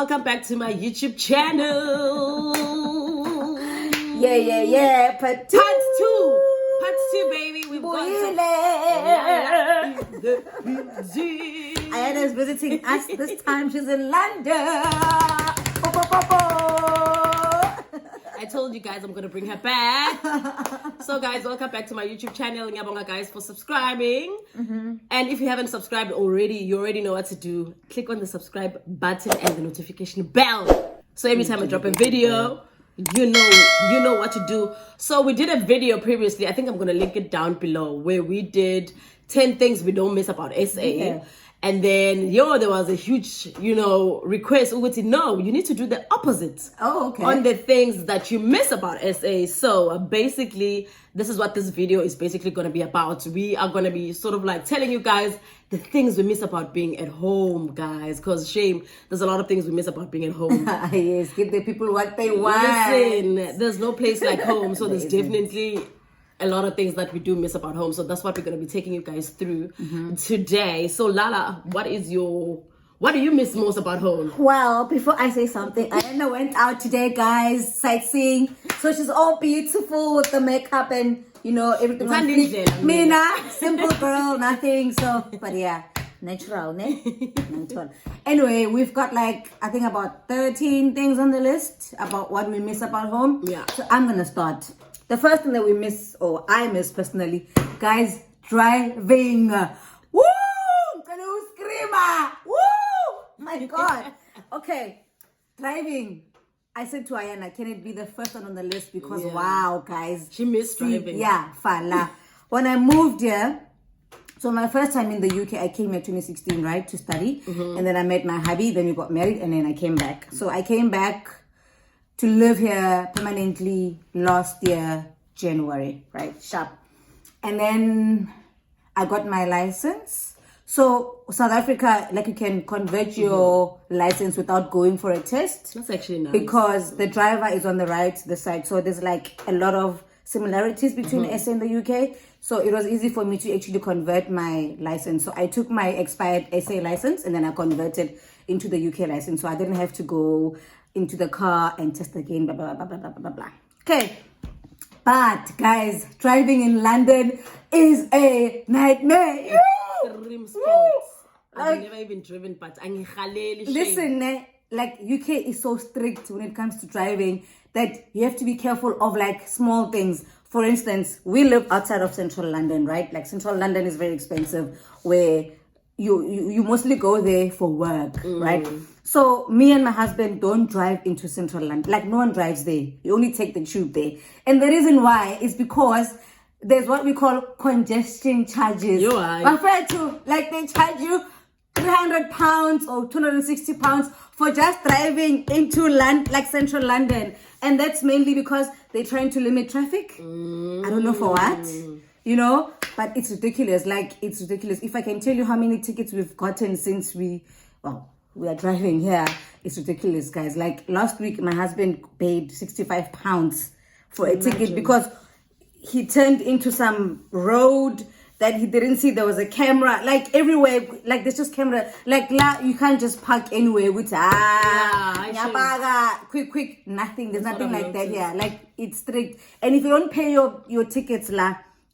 welcome back to my YouTube channel. Yeah. Part two, baby. We've got Ayana is visiting us this time. She's in London. I told you guys I'm gonna bring her back. So guys, welcome back to my YouTube channel. Ngiyabonga guys for subscribing. And if you haven't subscribed already, you already know what to do. Click on the subscribe button and the notification bell. So every time I drop a video, you know what to do. So we did a video previously. I think I'm gonna link it down below where we did 10 things we don't miss about SA. Yeah. And then, there was a huge, request. No, you need to do the opposite. Oh, okay. On the things that you miss about SA. So basically, this is what this video is basically going to be about. We are going to be sort of like telling you guys the things we miss about being at home, guys. Because shame, there's a lot of things we miss about being at home. Yes, give the people what they want. Listen, there's no place like home. So there's definitely a lot of things that we do miss about home. So that's what we're going to be taking you guys through today. So Lala, what do you miss most about home? Well, before I say something, Ayana went out today, guys, sightseeing. So she's all beautiful with the makeup and, everything. Mina, simple girl, nothing. So, but yeah, natural, ne? Natural. Anyway, we've got I think about 13 things on the list about what we miss about home. Yeah. So I'm going to start. The first thing that we miss, or I miss personally, guys, driving. Woo! Can you scream? Woo! My God. Okay, driving. I said to Ayana, can it be the first one on the list? Because wow, guys. She missed driving. Yeah, fala. When I moved here, so my first time in the UK, I came here 2016, right, to study. And then I met my hubby, then we got married, and then I came back. So I came back to live here permanently last year, January, right? Sharp. And then I got my license. So South Africa, you can convert your license without going for a test. That's actually nice. Because the driver is on the right, the side. So there's a lot of similarities between SA and the UK. So it was easy for me to actually convert my license. So I took my expired SA license and then I converted into the UK license. So I didn't have to go into the car and test again, blah, blah, blah, blah, blah, blah, blah. Okay. But, guys, driving in London is a nightmare. Extreme sports. I've never even driven, but listen, UK is so strict when it comes to driving that you have to be careful of small things. For instance, we live outside of central London, right? Central London is very expensive, where you mostly go there for work, right? So me and my husband don't drive into central London. No one drives there. You only take the tube there. And the reason why is because there's what we call congestion charges. Referred to, they charge you £300 or £260 for just driving into central London. And that's mainly because they're trying to limit traffic. I don't know for what. But it's ridiculous. It's ridiculous. If I can tell you how many tickets we've gotten since we are driving here, it's ridiculous, guys. Last week, my husband paid £65 for a ticket because he turned into some road that he didn't see. There was a camera, everywhere. There's just camera. You can't just park anywhere with quick. Nothing. There's nothing like that here. It's strict. And if you don't pay your tickets,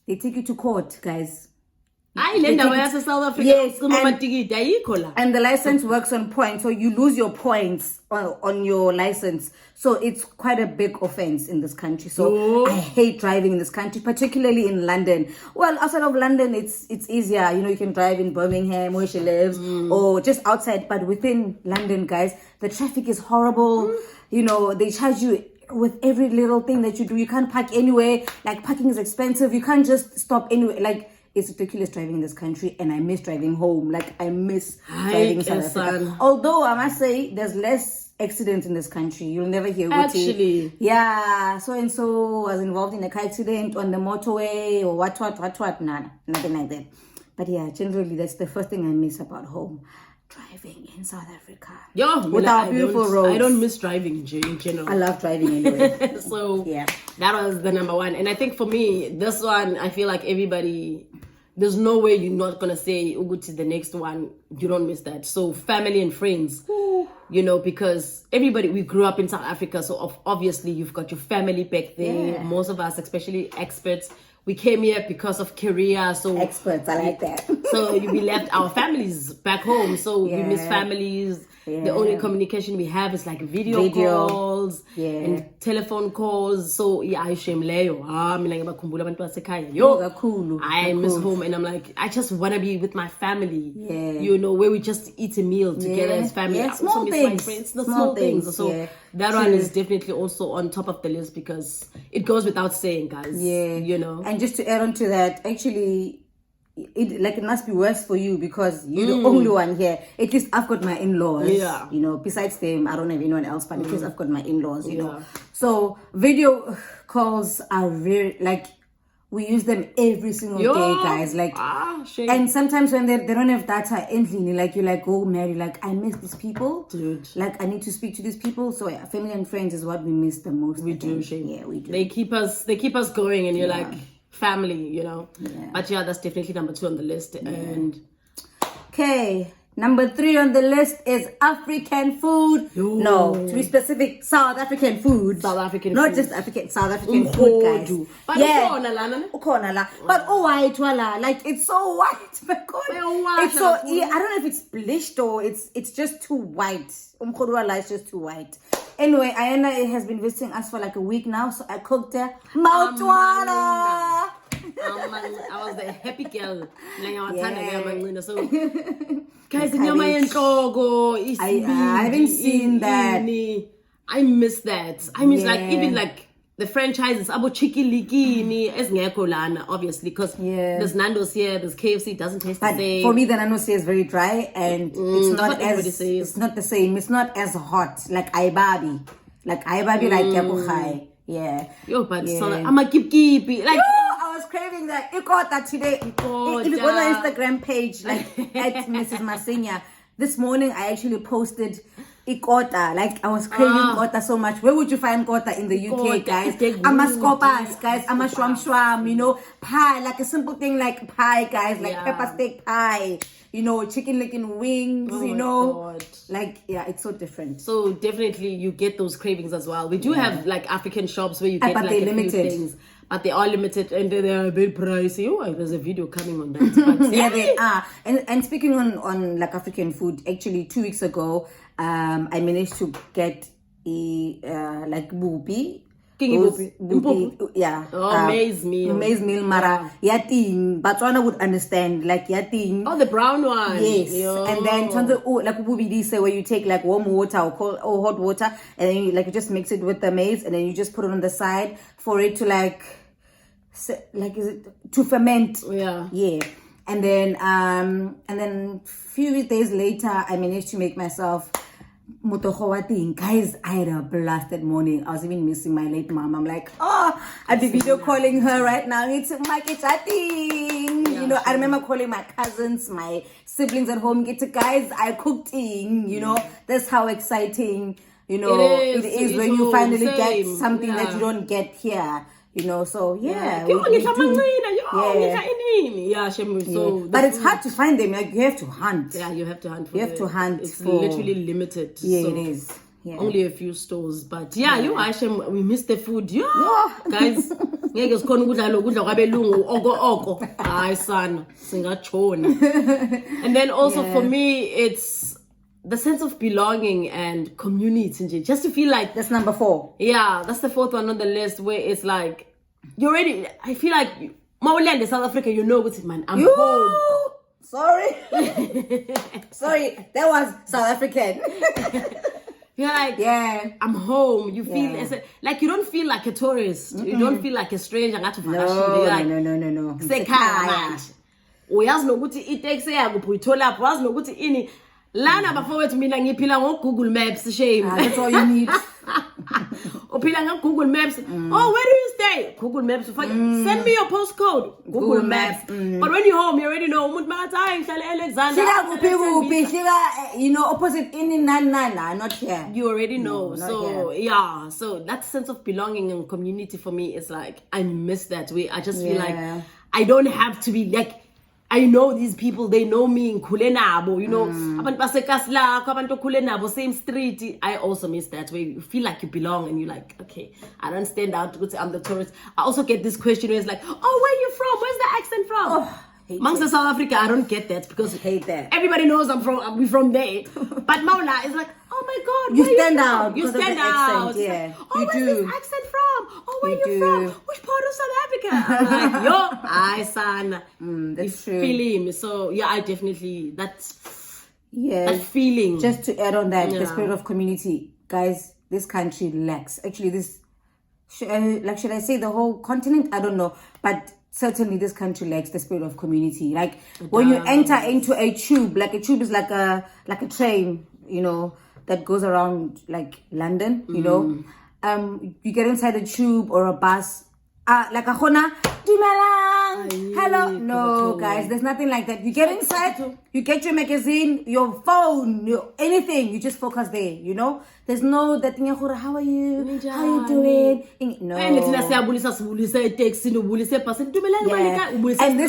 they take you to court, guys. South Africa. Yes, and the license works on points, so you lose your points on your license. So it's quite a big offense in this country. So I hate driving in this country, particularly in London. Well, outside of London, it's easier. You can drive in Birmingham, where she lives, or just outside. But within London, guys, the traffic is horrible. They charge you with every little thing that you do. You can't park anywhere. Parking is expensive. You can't just stop anywhere. It's ridiculous driving in this country, and I miss driving home. I miss driving in South Africa. Although I must say, there's less accidents in this country. You'll never hear actually. Yeah, so and so was involved in a car accident on the motorway or what. Nah, nothing like that. But yeah, generally that's the first thing I miss about home. Driving in South Africa. With our beautiful roads. I don't miss driving in general. I love driving anyway. So yeah, that was the number one. And I think for me, this one, I feel like everybody there's no way you're not gonna say Uguti the next one. You don't miss that. So family and friends, you know, because everybody, we grew up in South Africa, so obviously you've got your family back there. Yeah. Most of us, especially experts, we came here because of career. So Experts, I like that. so we left our families back home. So we miss families. The only communication we have is like video calls and telephone calls. So yeah, I shame Leo. I miss home, and I'm like, I just want to be with my family. You know, where we just eat a meal together as family. I also Small miss things. my friends, the small things. So that one is definitely also on top of the list because it goes without saying, guys. You know. And just to add on to that, actually, it must be worse for you because you're the only one here. At least I've got my in-laws. Yeah. You know, besides them, I don't have anyone else, but at least I've got my in-laws, you know. So video calls are very, like, we use them every single day, guys. Like, and sometimes when they don't have data instantly, like, you're like, oh, Mary, like, I miss these people. Dude. Like, I need to speak to these people. So yeah, family and friends is what we miss the most. We do, Shane. Yeah, we do. They keep us going, and you're like, family, you know. But yeah, that's definitely number 2 on the list. And okay, number 3 on the list is African food. No, to be specific, South African food. South African not food. just African, South African food, guys. But ukhona la. But white wala, like, it's so white. It's so, I don't know if it's bleached or it's just too white. Umkhodu wala is just too white. Anyway, Ayana has been visiting us for like a week now, so I cooked her Mautwana. I was the happy girl. So, guys, I haven't seen that. I miss that. I miss like even like the franchises, Abo Chiki Ligini, Esngekolana, obviously, because there's Nando's here, there's KFC, it doesn't taste the same. For me, the Nando's here is very dry and it's not the same. It's not as hot like Aibabi. Like Yakuchai. Yeah. Yo, but I'm a keep like. I was craving that ikota today. If you go on our Instagram page, like at Mrs. Masinya, this morning I actually posted ikota. Like, I was craving ikota so much. Where would you find ikota in the UK, guys? Amaskopas, guys. Amashwam, you know, pie, like a simple thing like pie, guys, like pepper steak pie. You know, chicken licking wings, you know. Like, yeah, it's so different. So definitely you get those cravings as well. We do have like African shops where you get like a few things. But they are limited and they are very pricey. Oh, there's a video coming on that. But yeah, they are. And speaking on like African food, actually 2 weeks ago, I managed to get like bubi. Yeah. Maize meal. Maize meal, mara. Yating. Batswana would understand. Like yating. Oh, the brown one. Yes. And then like bubi say where you take like warm water or hot water and then you just mix it with the maize and then you just put it on the side for it to to ferment. Yeah. And then few days later I managed to make myself Mutohowating. Guys, I had a blasted morning. I was even missing my late mom. I'm like, I'd be video calling her right now. It's my chatting. You know, I remember calling my cousins, my siblings at home. Guys, I cooked. You know, that's how exciting, you know, it is when you finally get something that you don't get here. You know, so yeah. So, but it's hard to find them. Like, you have to hunt. Yeah, you have to hunt. It's for literally limited. Yeah, so it is. Yeah. Only a few stores, but Hashem, we miss the food. Guys, and then also for me, it's the sense of belonging and community, just to feel like that's number 4. Yeah, that's the 4th one on the list, where it's like I feel like Mauland in South Africa, you know what's it, man. I'm home. Sorry, that was South African. You're like, I'm home. You feel like you don't feel like a tourist. You don't feel like a stranger. No. Uyazi nokuthi itaxi yakuphi uyithola wazi nokuthi ini lana bafowethu mina ngiphila Google Maps shame. That's all you need. Uphila Google Maps. Oh, where do you stay? Google Maps. Send me your postcode. Google Maps. But when you're home, you already know umuntu makathi ngihlala Alexander. You know, opposite in not here. You already know. So so that sense of belonging and community for me is like, I miss that way. I just feel like I don't have to be like I know these people, they know me in Kulenabo, you know, abantu baseKaslako, abantu Kulenabo, same street. I also miss that where you feel like you belong and you're like, okay, I don't stand out to say I'm the tourist. I also get this question where it's like, oh, where are you from? Where's the accent from? Oh, Amongst South Africa, I don't get that because hate that. everybody knows we're from there. But Maula is like, oh my God, You where stand you from? out You because of stand the out. accent, It's yeah. like, oh, You where's do. this accent from? Oh, where You you from? do. Which part of South Africa? I'm like, yo, I son. That's You true. feel him. So yeah, I definitely that Yeah. feeling. Just to add on that, the Yeah. spirit of community, guys. This country lacks. Actually, this should I say the whole continent? I don't know, but certainly this country lacks the spirit of community. Like when you enter into a tube, like a tube is like a train, you know, that goes around like London, you know. You get inside a tube or a bus, like a khona, dumelang, hello. No, guys, there's nothing like that. You get inside, you get your magazine, your phone, anything. You just focus there, you know. There's no that thing. How are you? How you doing? No. And this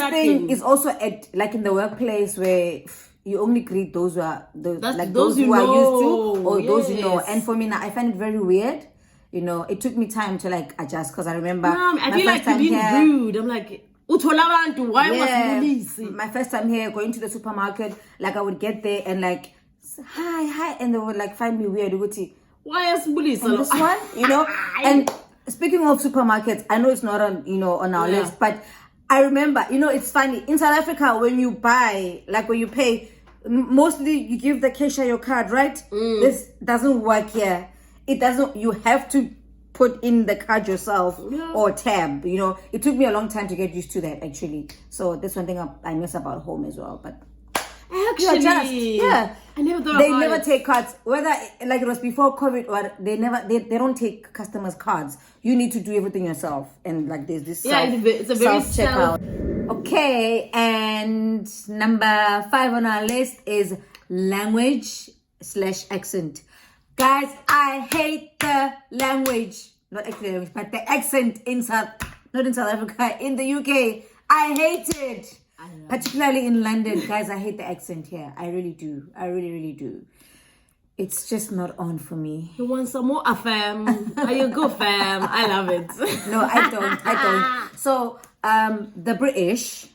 thing is also at like in the workplace where you only greet those who are those who are used to or those you know. And for me now, I find it very weird. You know, it took me time to like adjust because I remember I feel like you're being rude. I'm like, why was my first time here going to the supermarket, like I would get there and like hi, and they would like find me weird. Why is bullies? And this one, you know. And speaking of supermarkets, I know it's not on our list, but I remember, you know, it's funny in South Africa when you buy, like when you pay, mostly you give the cashier your card, right? This doesn't work here. It doesn't. You have to put in the card yourself or tab. You know, it took me a long time to get used to that actually. So that's one thing I miss about home as well. But actually, I never thought they about never it. take cards, whether like it was before COVID or they don't take customers' cards. You need to do everything yourself, and like there's this it's a very self-checkout. Okay, and number 5 on our list is language/accent. Guys, I hate the language, not actually language, but the accent not in South Africa, in the UK. I hate it. Particularly in London, guys, I hate the accent here. I really do. I really, really do. It's just not on for me. You want some more fam? Are you good fam? I love it. No, I don't. So, the British,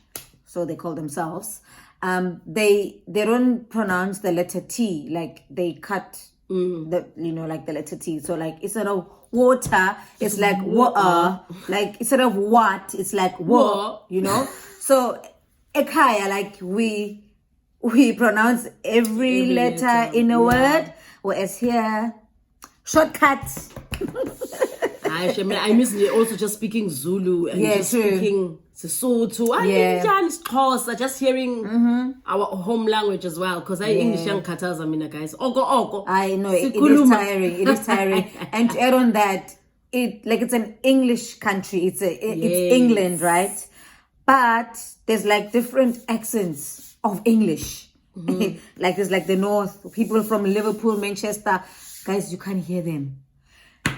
so they call themselves, they don't pronounce the letter T, like they cut like the letter T. So like instead of water, it's like water. Like instead of what, it's like what, you know? So Ekaya, like we pronounce every letter in a word, whereas here, shortcuts. I miss also just speaking Zulu and speaking Sesotho. Just hearing our home language as well, because English young Kataza mina guys. Oko. I know it is tiring. It is tiring. And to add on that, it's an English country. It's England, right? But there's like different accents of English. Like there's like the North, people from Liverpool, Manchester, guys, you can't hear them.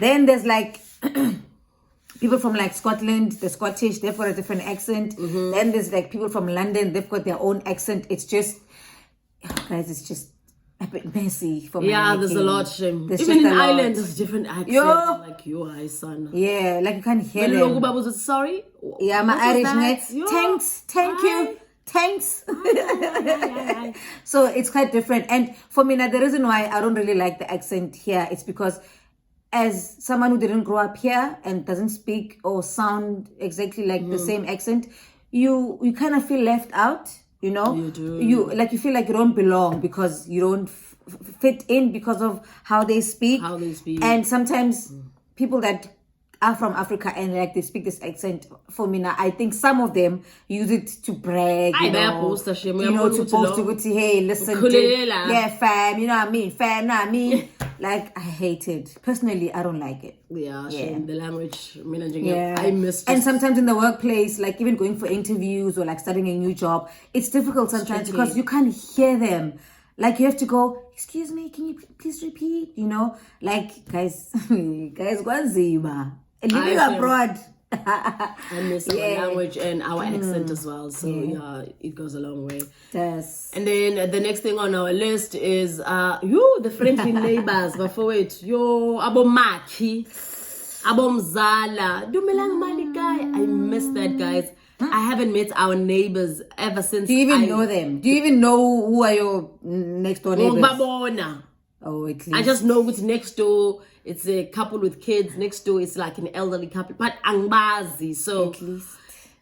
Then there's like people from like Scotland, the Scottish, they've got a different accent. Then there's like people from London, they've got their own accent. It's just, guys, it's just a bit messy for me. Yeah, there's a lot. Even in Ireland, there's different accents. Like you, I son. Yeah, like you can't hear them. Sorry. Yeah, my Irish. Thanks, thank you. Thanks. So it's quite different. And for me, now, the reason why I don't really like the accent here is because as someone who didn't grow up here and doesn't speak or sound exactly like the same accent, you kind of feel left out, you know? You do. You feel like you don't belong because you don't fit in because of how they speak. And sometimes people that are from Africa and like they speak this accent, for me now, I think some of them use it to brag, to boast to say, hey, listen, fam, you know what I mean? Fam, know what I mean? Like, I hate it. Personally, I don't like it. Yeah. The language, I miss. And sometimes in the workplace, like even going for interviews or like starting a new job, it's difficult sometimes because you can't hear them. Like you have to go, excuse me, can you please repeat? You know, like guys, Living abroad, I miss our language and our accent as well. So yeah, it goes a long way. Yes. And then the next thing on our list is the friendly neighbors. Before it, abomaki, abomzala, dumelang malikai. I miss that, guys. I haven't met our neighbors ever since. Do you even know them? Do you even know who are your next door neighbors? Oh, at least. I just know what's next door. It's a couple with kids. Next door, it's like an elderly couple. But angbazi. So, at least.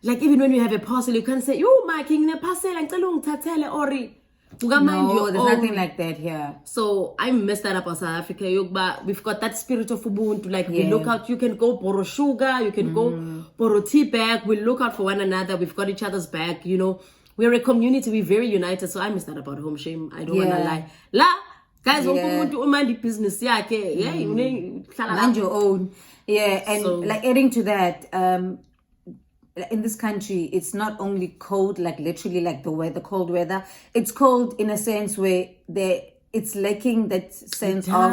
Like even when you have a parcel, you can say, "Yo, my king, ne parcel, ngicela ungithathele ori." No, there's nothing like that here. So I messed that up in South Africa. But we've got that spirit of Ubuntu. Like we look out. You can go borrow sugar. You can go borrow tea bag. We look out for one another. We've got each other's back. You know, we're a community. We're very united. So I missed that about home shame. I don't wanna lie. La. Guys, business, mind your own. Yeah, and so, like adding to that, in this country, it's not only cold, like literally like the weather, cold weather. It's cold in a sense where it's lacking that sense of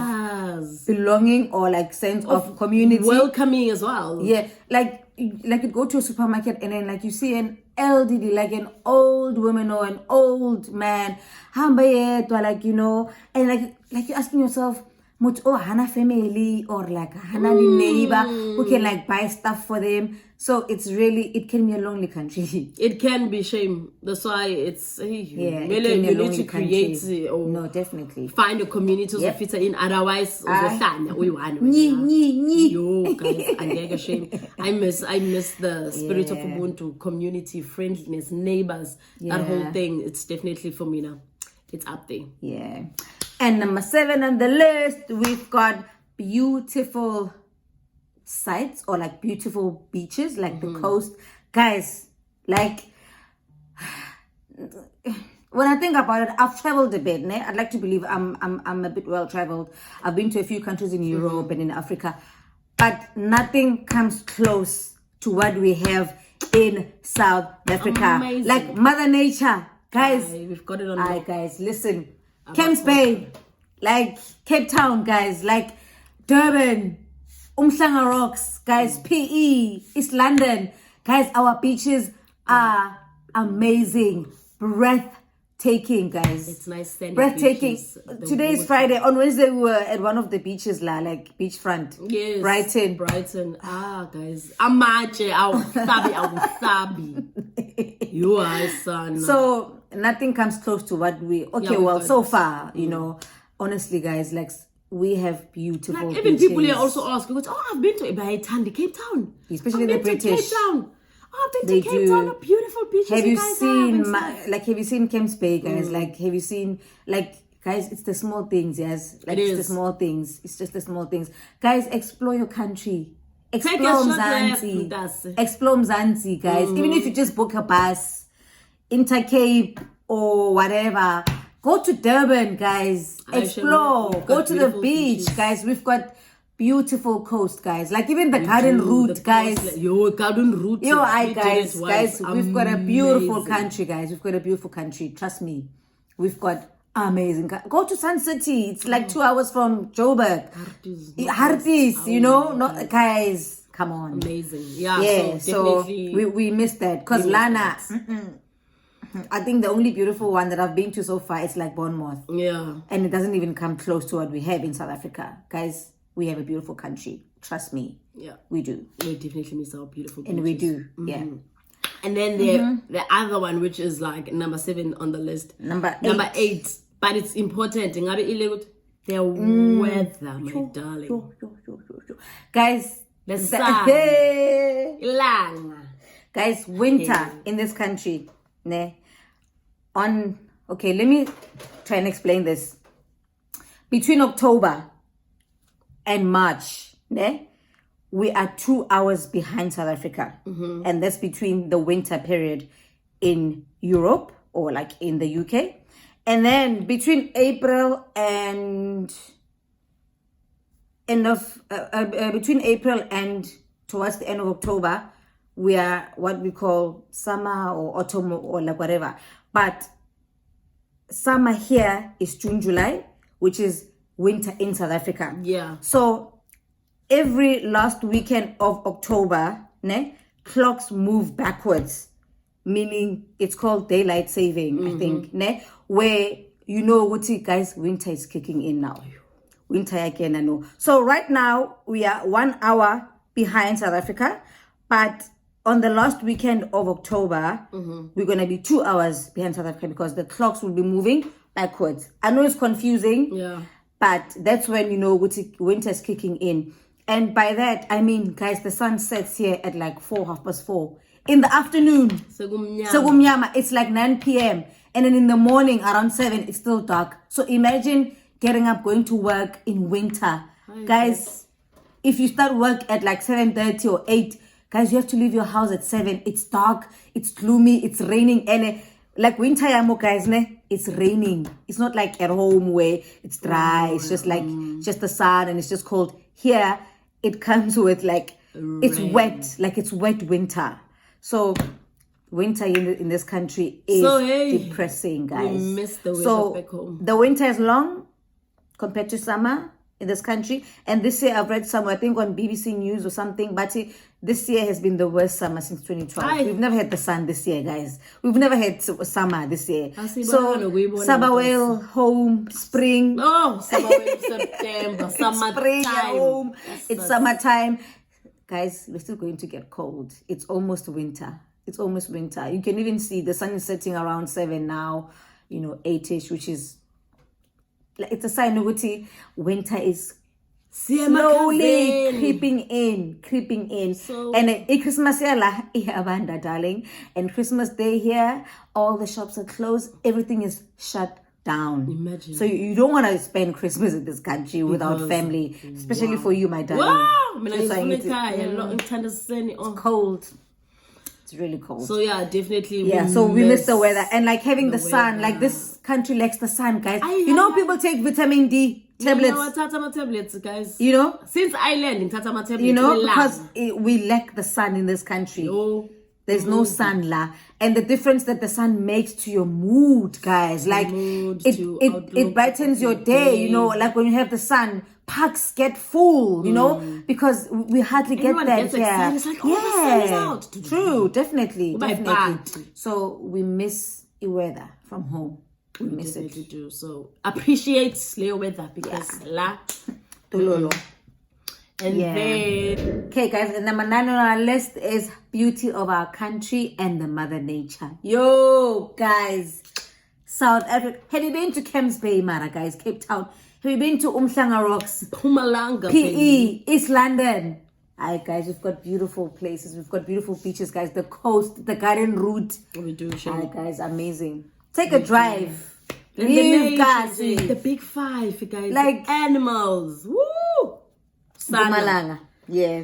belonging or like sense of community, welcoming as well. Yeah, like you go to a supermarket and then like you see an elderly, like an old woman or an old man, like, you know, and like you're asking yourself, hana family or like hana neighbor who can like buy stuff for them. So it can be a lonely country. It can be shame. That's why it's you need to create no, definitely find a community to fit in. Otherwise, guys, shame. I miss the spirit of Ubuntu, community, friendliness, neighbors. That whole thing. It's definitely for me now. It's up there. Yeah. And number 7 on the list, we've got beautiful sites or like beautiful beaches, like the coast. Guys, like when I think about it, I've traveled a bit. I'd like to believe I'm a bit well traveled. I've been to a few countries in Europe and in Africa, but nothing comes close to what we have in South Africa. Amazing. Like Mother Nature, guys. We've got it on. Guys, listen. Camps Bay, like Cape Town, guys, like Durban, Umhlanga Rocks, guys, PE, East London, guys, our beaches are amazing, breathtaking, guys. It's nice, breathtaking. Today is Friday. On Wednesday, we were at one of the beaches, like beachfront. Yes, Brighton. Guys, Amache, you are son. So nothing comes close to what we so far, you know, honestly, guys, like we have beautiful even beaches. People here also ask, I've been to Cape Town, especially the British. Cape Town. I've been to Cape Town, beautiful beaches. Have you seen Camps Bay, guys? Like, have you seen, like, guys, it's the small things, yes. Like, it's the small things. It's just the small things. Guys, explore your country. Explore Mzansi. Explore Mzansi, guys. Even if you just book a bus, Intercape or whatever, go to Durban, guys. Explore. Go to the beach, guys. We've got beautiful coast, guys. Like even the garden route, guys. Garden route. Guys. We've got a beautiful country, guys. We've got a beautiful country. Trust me. We've got amazing. Go to Sun City. It's like 2 hours from Joburg. Harties, you know, not guys. Come on. Amazing. So we missed that because Lana. I think the only beautiful one that I've been to so far is like Bournemouth. Yeah. And it doesn't even come close to what we have in South Africa. Guys, we have a beautiful country. Trust me. Yeah. We do. We definitely miss our beautiful beaches. And we do. Yeah. And then the other one, which is like number 7 on the list. Number 8. But it's important. The weather, my darling. Guys, the sun. Guys, winter in this country. Let me try and explain this. Between October and March, we are 2 hours behind South Africa. And that's between the winter period in Europe or like in the UK. And then between April and between April and towards the end of October, we are what we call summer or autumn or like whatever. But summer here is June, July, which is winter in South Africa. Yeah. So every last weekend of October, ne, clocks move backwards, meaning it's called daylight saving, I think, ne, where you know what, guys, winter is kicking in now. Winter again, I know. So right now we are 1 hour behind South Africa, but on the last weekend of October, we're gonna be 2 hours behind South Africa because the clocks will be moving backwards. I know it's confusing, but that's when you know winter is kicking in. And by that, I mean, guys, the sun sets here at like 4:30 in the afternoon. Segumnyama. It's like 9 p.m. And then in the morning around 7, it's still dark. So imagine getting up, going to work in winter. Guys, if you start work at like 7:30 or 8, guys, you have to leave your house at 7. It's dark, it's gloomy, it's raining. And like winter, guys, ne? It's raining. It's not like at home where it's dry. It's just like, just the sun and it's just cold. Here, it comes with like, it's wet. Like it's wet winter. So winter in this country is depressing, guys. We miss the winter back home. The winter is long compared to summer in this country. And this year I've read somewhere, I think on BBC News or something, but this year has been the worst summer since 2012. We've never had the sun this year, guys. We've never had summer this year. So Sabawell, home, spring. Oh, Sabawell, September, summertime. Spring, home. It's summertime. Guys, we're still going to get cold. It's almost winter. It's almost winter. You can even see the sun is setting around 7 now, 8ish, which is, it's a sign of winter is slowly creeping in. So, and Christmas here, darling. And Christmas Day here, all the shops are closed. Everything is shut down. Imagine. So you don't want to spend Christmas in this country without family, especially for you, my darling. Wow! It's cold. It's really cold. So yeah, definitely. So we miss the weather and like having the sun. Like this country lacks the sun, guys. People take vitamin D tablets. Tablets, guys. Since I learned in Tatama tablets, because we lack the sun in this country. There's no sun la, and the difference that the sun makes to your mood, guys. Like it brightens your day. Like when you have the sun. Parks get full, because we hardly get that here. It's like, the sun is out. True, definitely. So we miss the weather from home. We miss it. Do. So appreciate the weather because la. And then, okay, guys, and number 9 on our list is beauty of our country and the mother nature. Yo, guys, South Africa. Have you been to Camps Bay, Mara, guys? Cape Town. Have you been to Umhlanga Rocks? Mpumalanga, PE, East London. Hi, guys, we've got beautiful places. We've got beautiful beaches, guys. The coast, the garden route. We do, hi, guys, amazing. Take a drive. The big 5, guys. Like animals. Woo! Mpumalanga. Yeah.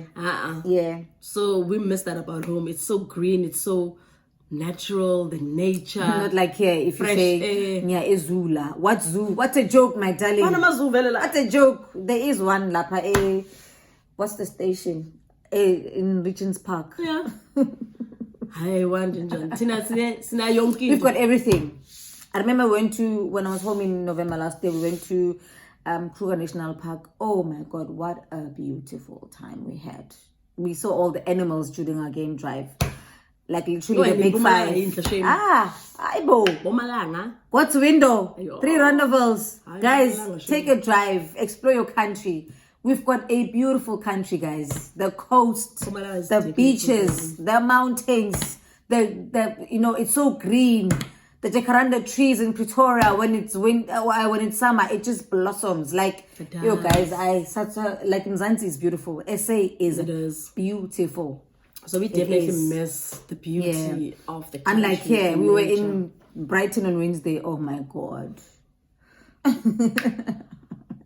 Yeah. So we miss that about home. It's so green. It's so natural, the nature. Not like here, if you say Ezula. What's zoo? What's a joke, my darling? What's a joke? There is one lapa. What's the station? In Regent's Park. Yeah. We've got everything. I remember when I was home in November last year, we went to Kruger National Park. Oh my God, what a beautiful time we had. We saw all the animals during our game drive. Like literally the big 5. Aibo. What's window? 3 rendezvous. Guys, take a drive. Explore your country. We've got a beautiful country, guys. The coast, the beaches, the mountains. It's so green. The jacaranda trees in Pretoria, when it's summer, it just blossoms. Like, guys, like Mzansi is beautiful. SA is beautiful. So we definitely miss the beauty of the country. Unlike here, we were in Brighton on Wednesday. Oh my God.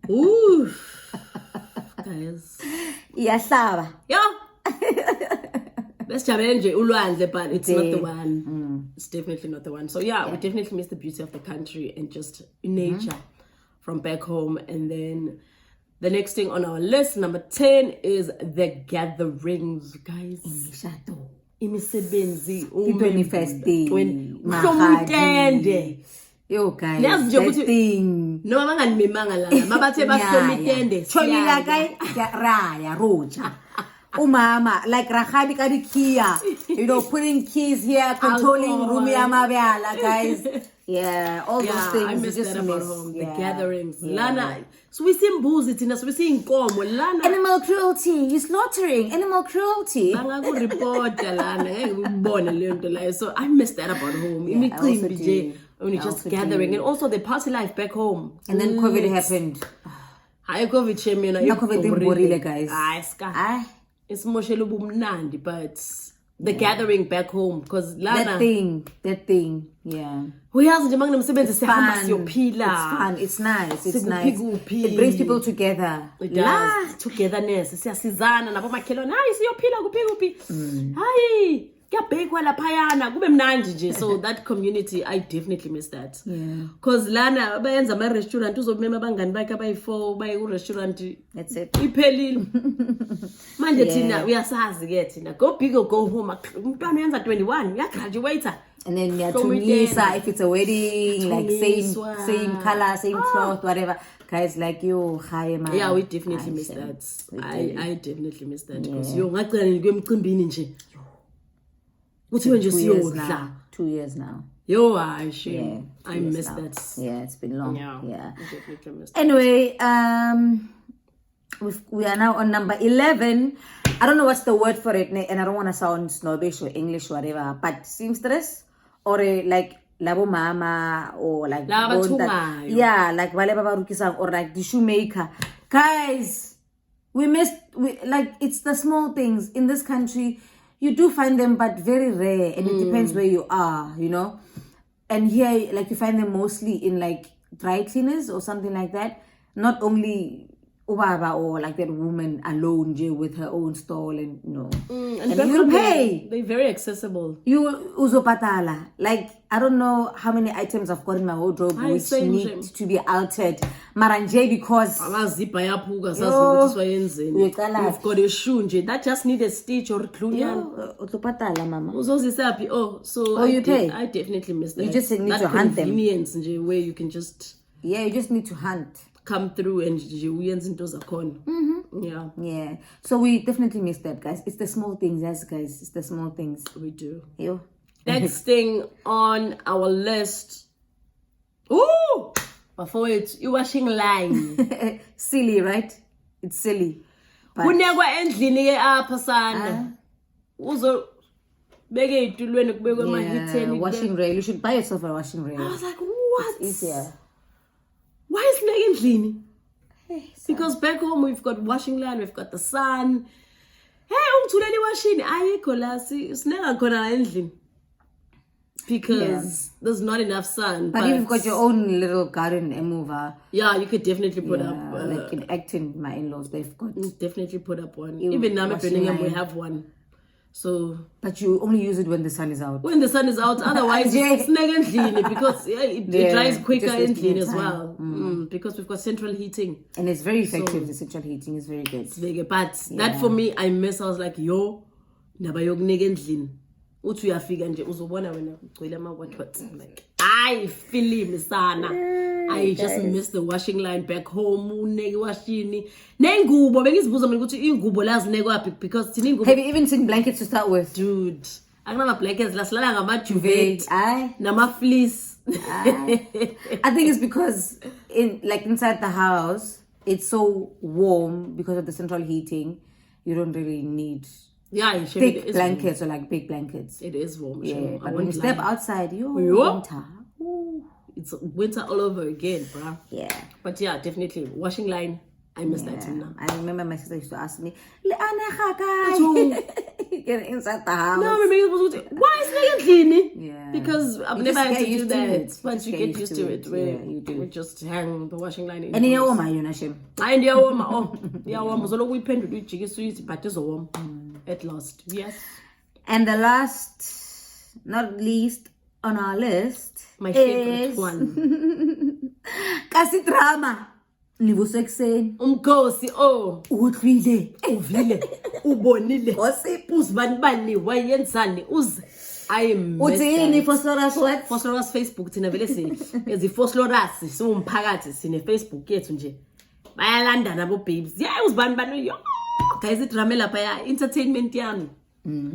Ooh. Guys. Yeah. Let's challenge ulwandle, but it's not the one. It's definitely not the one. So we definitely miss the beauty of the country and just nature from back home. And then the next thing on our list, number 10, is the gatherings, guys. Imisebenzi. 21st day. Yo, guys. That thing. No, mabathe basomitende. Cholila kai raya roja. umama like Rahabi kadi Kia, putting keys here, controlling room yamabyala, guys. Yeah, all those things. I miss just that about home. The gatherings. Lana. So we see mbuzi tina, so we see inkomo. Lana. Animal cruelty. You're slaughtering. Animal cruelty. So I miss that about home. Yeah, I also do. Only just gathering. And also the party life back home. And then COVID happened. Hi, COVID shame, COVID guys. It's moshelu bumnandi, but the gathering back home, because Lana. That thing, yeah. It's fun. It's fun. It's nice. It's nice. It brings people together. It does. Togetherness. Siyasizana nabo makhelwane. Hayi siyophila kuphi. Hayi kuyabhekwa laphayana kube mnandi nje. So that community, I definitely miss that. Yeah. Because lana bayenza ama restaurant uzomema abangani bakhe abayi4 baye ku restaurant. That's it. Iphelile. Manje thina uyasazi ke thina. Go big or go home. Umntwana uyenza 21, uya graduate. And then Tunisa, if it's a wedding, like same color, same cloth, whatever. Guys, like you, man. Yeah, we definitely miss that. I definitely miss that because yo ngacela ngikwe emcimbini nje. Uthi nje siyodla. 2 years now. Yo, I miss that. Yeah, it's been long. Yeah. I definitely miss that. Anyway, we are now on number 11. I don't know what's the word for it, and I don't want to sound snobbish or English or whatever, but seamstress or like labo mama or like yeah, like wale baba rukisa or like the shoemaker. Guys, like it's the small things in this country. You do find them, but very rare, and it depends where you are, And here, like you find them mostly in like dry cleaners or something like that. Not only ubaba or like that woman alone with her own stall and and you pay. They're very accessible. You uzopatala. Like I don't know how many items I've got in my wardrobe which need to be altered. Maranje because you've got a shoe that just need a stitch or uzopatala mama. So you pay. I definitely miss that. You just need to hunt them. Convenience where you can just you just need to hunt. Come through and yeah. So we definitely miss that, guys. It's the small things, yes, guys. It's the small things. We do. Yo. Next thing on our list. Ooh! Before it, you washing line. Silly, right? It's silly. Kunekwa endlini ke apha sana. Uzo beke itulweni kubekwe amahitheni. Washing rail. You should buy yourself a washing rail. I was like, what? It's easier. Why is it endlini? Because back home we've got washing line, we've got the sun. Hey, ungithuleli washing ayikho la sinenga khona endlini. Because there's not enough sun. But you've got your own little garden mover. Yeah, you could definitely put up. Like in Acton, my in-laws, they've got. Definitely put up one. Even now, in Birmingham, we have one. So, but you only use it when the sun is out. When the sun is out, otherwise it's snag and clean because it dries quicker and clean as well. Because we've got central heating. And it's very effective. The central heating is very good. It's very good. But that for me, I miss. I was like, yo, naba yokuneka endlini. Uthi uyafika nje uzobona wena ugcwele ama what. Like, I feel him sana. I just miss the washing line back home. Uneke washini. Nengubo bengizibuza mina ukuthi ingubo lazinekwa because thina ingubo. Have you even seen blankets to start with? Dude, akunama blankets lasilala ngama duvet. Nama fleece. I think it's because inside the house it's so warm because of the central heating. You don't really need thick blankets or like big blankets. It is warm. Yeah, but when you step outside, winter. Ooh, it's winter all over again, bruh. Yeah. But yeah, definitely washing line. I miss that too now. I remember my sister used to ask me, get inside the house. No, why is it clean? Yeah. Because I've never had to do that. But you get used to it. Yeah, you do. We just hang the washing line in. And in warm, you know, Shem. And you're warm. Oh, yeah, warm. So we pen to do chicken sweet, but it's warm. At last. Yes. And the last, not least on our list, my favorite one. Kasi drama. Nivuso ekuseni umkhosi uhlwile uvile ubonile gossip uzibani wayenzani uthini phosphorus what phosphorus Facebook thina vele ezi phosphorus siwumphakathi sine Facebook yethu nje bayalanda nabo babes uzibani yo guys, it ramela pa entertainment yami.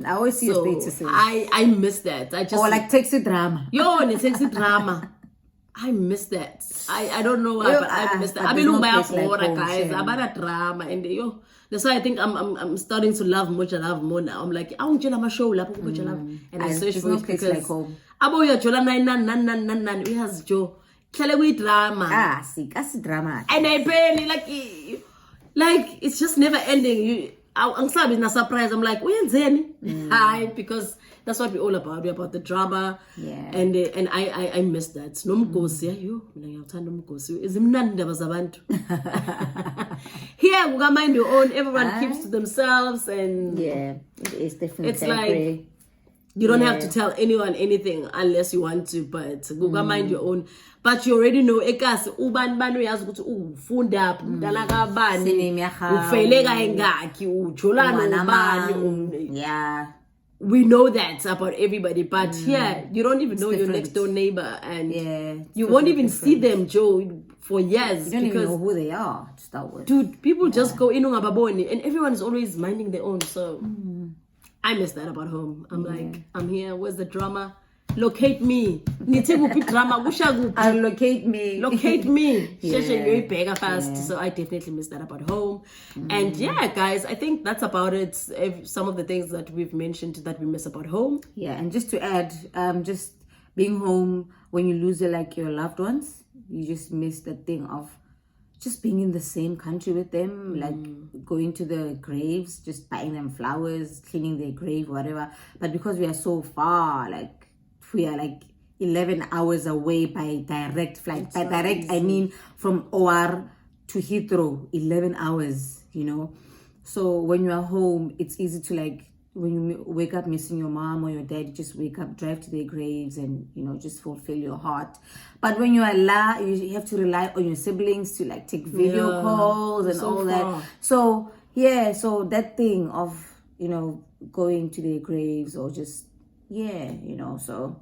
I always see your statuses. I miss that. I just or like taxi drama. yo, and it's taxi drama. I miss that. I don't know why, but I miss that. I mean, there's no by place like home, guys, shame. about a drama, and yo, that's why I think I'm starting to love much. I love more now. I'm like, I want my show, and I search there's for no it place because like home. Abo yo jola nan. We has Joe. Tell we drama. Kasi drama. And I barely like it's just never ending. I'm sorry, not surprised. I'm like, when's hi, because that's what we're all about. We're about the drama. Yeah. And I miss that. Nomgosi, yo, ngiyawuthanda umgosi. Izimnandi zabantu. Here, we got mind your own. Everyone keeps to themselves, and yeah, it's definitely. It's like you don't have to tell anyone anything unless you want to, but go mind your own. But you already know ekasi ubani bani uyazi ukuthi ufunda phi mntana kabani ufele kayengaki ujolana nobani yeah, we know that about everybody, but here you don't even know your next door neighbor, and you won't even see them, Joe, for years. You don't even know who they are to start with. Dude, people just go in ungababoni, and everyone is always minding their own. So I miss that about home. I'm like, I'm here. Where's the drama? Locate me. Drama. I'll locate me. Locate me. Fast. So I definitely miss that about home. And yeah, guys, I think that's about it. Some of the things that we've mentioned that we miss about home. Yeah, and just to add, just being home when you lose your loved ones, you just miss the thing of just being in the same country with them, like going to the graves, just buying them flowers, cleaning their grave, whatever. But because we are so far, we are 11 hours away by direct flight. By direct, I mean from OR to Heathrow, 11 hours, So when you are home, it's easy to when you wake up missing your mom or your dad, you just wake up, drive to their graves and, just fulfill your heart. But when you are you have to rely on your siblings to take video calls and all that. So, yeah, so that thing of, going to their graves or just, so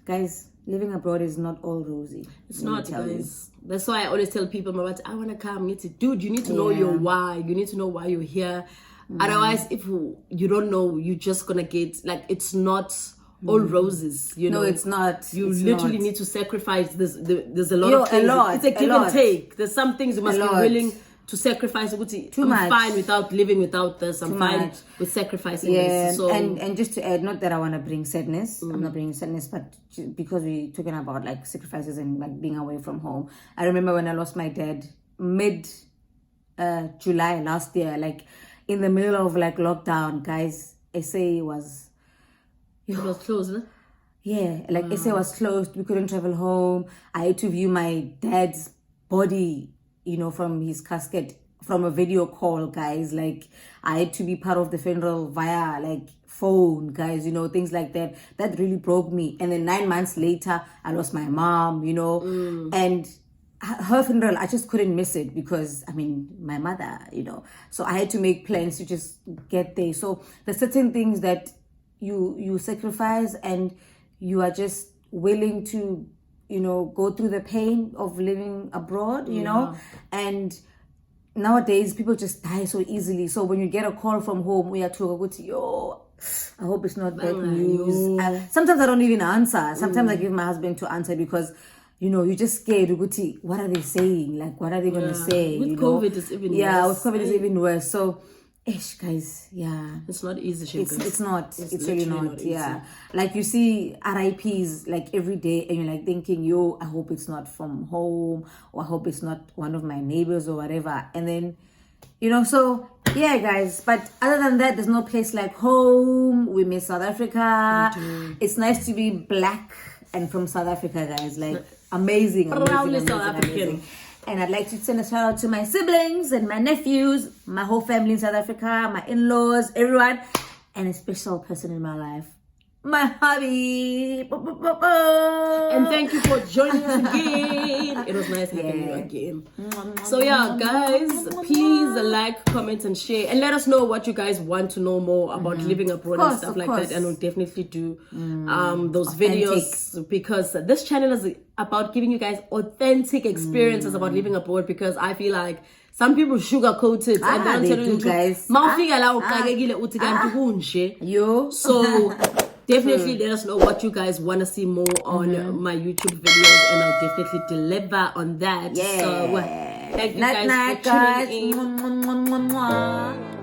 guys, living abroad is not all rosy. It's not, guys. That's why I always tell people, I want to come. Dude, you need to know your why. You need to know why you're here. Otherwise, if you don't know, you're just gonna get it's not all roses. No, it's not. You it's literally not. need to sacrifice. There's a lot of things. It's a give and take. There's some things you must be willing to sacrifice. I'm fine without living without this. I'm fine with sacrificing this. So and just to add, not that I want to bring sadness. I'm not bringing sadness, but because we're talking about sacrifices and being away from home. I remember when I lost my dad mid July last year, in the middle of lockdown, guys. SA was it was closed, huh? Yeah, SA was closed. We couldn't travel home. I had to view my dad's body, from his casket from a video call, guys. I had to be part of the funeral via phone, guys, things like that. That really broke me. And then 9 months later, I lost my mom, and her funeral, I just couldn't miss it because, my mother, So I had to make plans to just get there. So there's certain things that you sacrifice and you are just willing to, go through the pain of living abroad, And nowadays, people just die so easily. So when you get a call from home, we are to yo, I hope it's not bad news. Sometimes I don't even answer. Sometimes I give my husband to answer because you're just scared. What are they saying? What are they going to say? With COVID, it's even worse. Yeah, with COVID, it's even worse. So, guys, it's not easy. It's not. It's really not. Yeah, you see RIPs every day, and you're thinking, yo, I hope it's not from home, or I hope it's not one of my neighbors or whatever. And then, so yeah, guys. But other than that, there's no place like home. We miss South Africa. It's nice to be black and from South Africa, guys. Amazing. Proudly South African. And I'd like to send a shout out to my siblings and my nephews, my whole family in South Africa, my in-laws, everyone, and a special person in my life, my hubby. And thank you for joining us again. It was nice having you again. So yeah, guys, please like, comment, and share, and let us know what you guys want to know more about living abroad and stuff like that. And we'll definitely do those videos because this channel is about giving you guys authentic experiences about living abroad. Because I feel like Some people sugarcoat it and they tell do, you, guys. Yo. So definitely let us know what you guys want to see more on my YouTube videos, and I'll definitely deliver on that. Yeah. So thank you guys for tuning in.